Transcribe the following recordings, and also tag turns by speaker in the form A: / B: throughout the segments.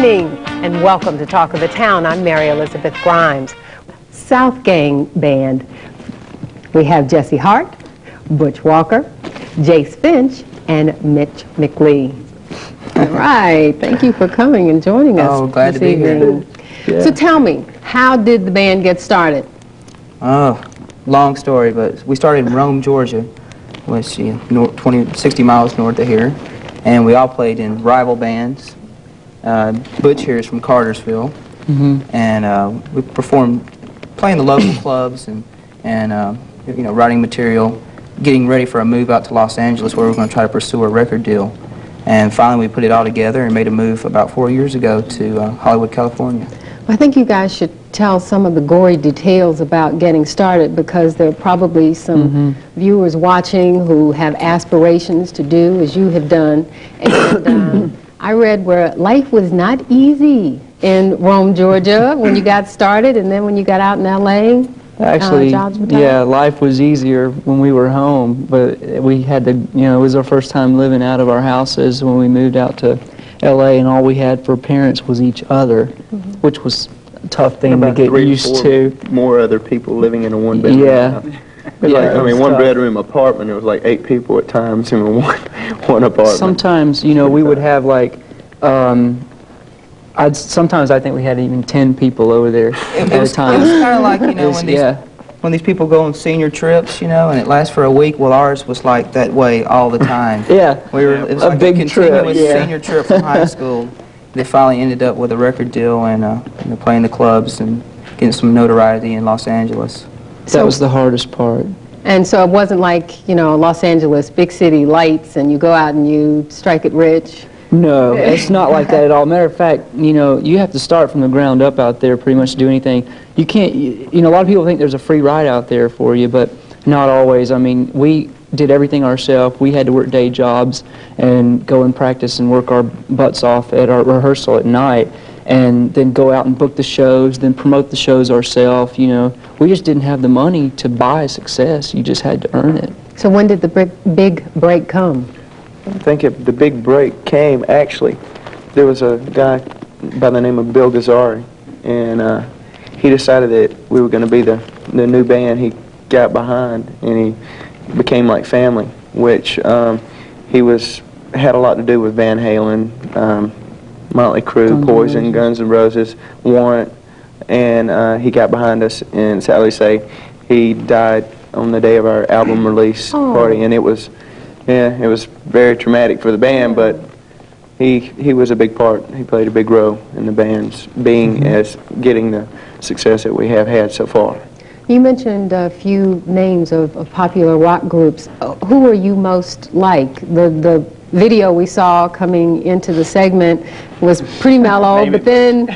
A: evening and welcome to Talk of the Town. I'm Mary Elizabeth Grimes. SouthGang Band. We have Jesse Hart, Butch Walker, Jace Finch, and Mitch McLee. All right, thank you for coming and joining us.
B: Oh, glad to be here.
A: Yeah. So tell me, how did the band get started?
B: Oh, long story, but we started in Rome, Georgia, which is 60 miles north of here, and we all played in rival bands. Butch here is from Cartersville, and we performed, playing the local clubs and you know, writing material, getting ready for a move out to Los Angeles where we're going to try to pursue a record deal. And finally we put it all together and made a move about 4 years ago to Hollywood, California.
A: I think you guys should tell some of the gory details about getting started, because there are probably some viewers watching who have aspirations to do as you have done. And I read where life was not easy in Rome, Georgia when you got started, and then when you got out in L.A.
C: Actually, yeah, life was easier when we were home, but we had to, you know, it was our first time living out of our houses when we moved out to L.A., and all we had for parents was each other, which was a tough thing to get used to.
D: More other people living in a one-bedroom house. I mean, one-bedroom apartment, there was like 8 people at times in one apartment.
C: Sometimes, you know, we would have like, sometimes I think we had even 10 people over there at a time.
B: It was kind of like, you know, when these people go on senior trips, you know, and it lasts for a week. Well, ours was like that way all the time.
C: It
B: was
C: a
B: like
C: big
B: a continuous
C: trip,
B: senior trip from high school. They finally ended up with a record deal and you know, playing the clubs and getting some notoriety in Los Angeles.
C: That was the hardest part.
A: And so it wasn't like, you know, Los Angeles, big city lights, and you go out and you strike it rich.
C: No, it's not like that at all. Matter of fact, you know, you have to start from the ground up out there pretty much to do anything. You can't, you know, a lot of people think there's a free ride out there for you, but not always. I mean, we did everything ourselves. We had to work day jobs and go and practice and work our butts off at our rehearsal at night, and then go out and book the shows, then promote the shows ourselves. You know, we just didn't have the money to buy success. You just had to earn it.
A: So when did the big break come?
D: I think the big break came, actually, there was a guy by the name of Bill Gazzari, and he decided that we were going to be the new band. He got behind, and he became like family, which he had a lot to do with Van Halen, Motley Crue, Poison, Guns N' Roses, Warrant, and he got behind us, and sadly say, he died on the day of our album release party, and it was very traumatic for the band, but he was a big part. He played a big role in the band's being as getting the success that we have had so far.
A: You mentioned a few names of popular rock groups. Who are you most like? The video we saw coming into the segment was pretty mellow, but then...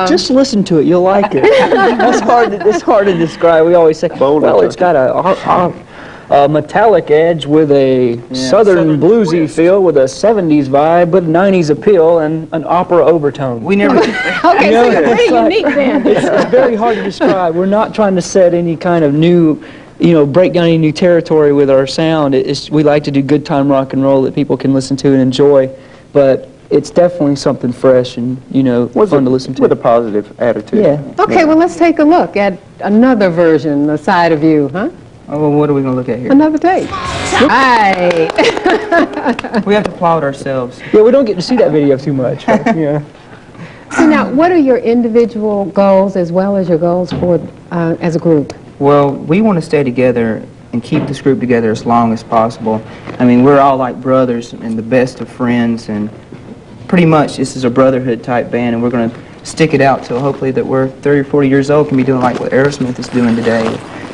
C: just listen to it, you'll like it. It's hard to describe. We always say, well, it's got a metallic edge with a southern bluesy feel, with a 70s vibe, but 90s appeal, and an opera overtone.
B: We never...
A: Okay, you know, so it's pretty unique then.
C: It's very hard to describe. We're not trying to set any kind of new, you know, break down any new territory with our sound. We like to do good time rock and roll that people can listen to and enjoy, but it's definitely something fresh and, you know, fun to listen to.
D: With a positive attitude.
C: Yeah.
A: Okay, well, let's take a look at another version, the side of you, huh?
B: Oh, well, what are we going to look at here?
A: Another tape. Right.
B: We have to applaud ourselves.
C: Yeah, we don't get to see that video too much. But, yeah.
A: So now, what are your individual goals as well as your goals for as a group?
B: Well, we want to stay together and keep this group together as long as possible. I mean, we're all like brothers and the best of friends, and pretty much this is a brotherhood type band, and we're going to stick it out till hopefully that we're 30 or 40 years old, can be doing like what Aerosmith is doing today.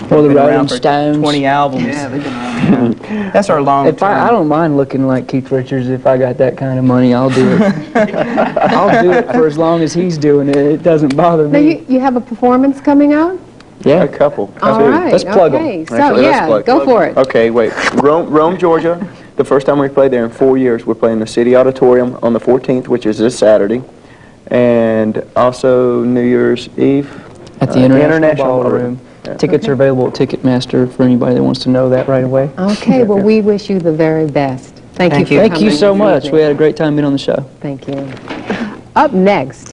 C: Or the Rolling Stones.
B: 20 albums. Yeah, they've been around. That's our long term.
C: I don't mind looking like Keith Richards. If I got that kind of money, I'll do it. I'll do it for as long as he's doing it. It doesn't bother me.
A: Now, you have a performance coming out?
C: Yeah.
D: A couple.
A: All right.
C: Let's plug them.
A: Okay, so yeah, go for it.
D: Okay, wait. Rome, Georgia. The first time we played there in 4 years, we're playing the City Auditorium on the 14th, which is this Saturday, and also New Year's Eve
C: at the International Ballroom. Tickets are available at Ticketmaster for anybody that wants to know that right away.
A: Okay, well, we wish you the very best. Thank you for
C: Thank
A: coming.
C: you so much. We had a great time being on the show.
A: Thank you. Up next.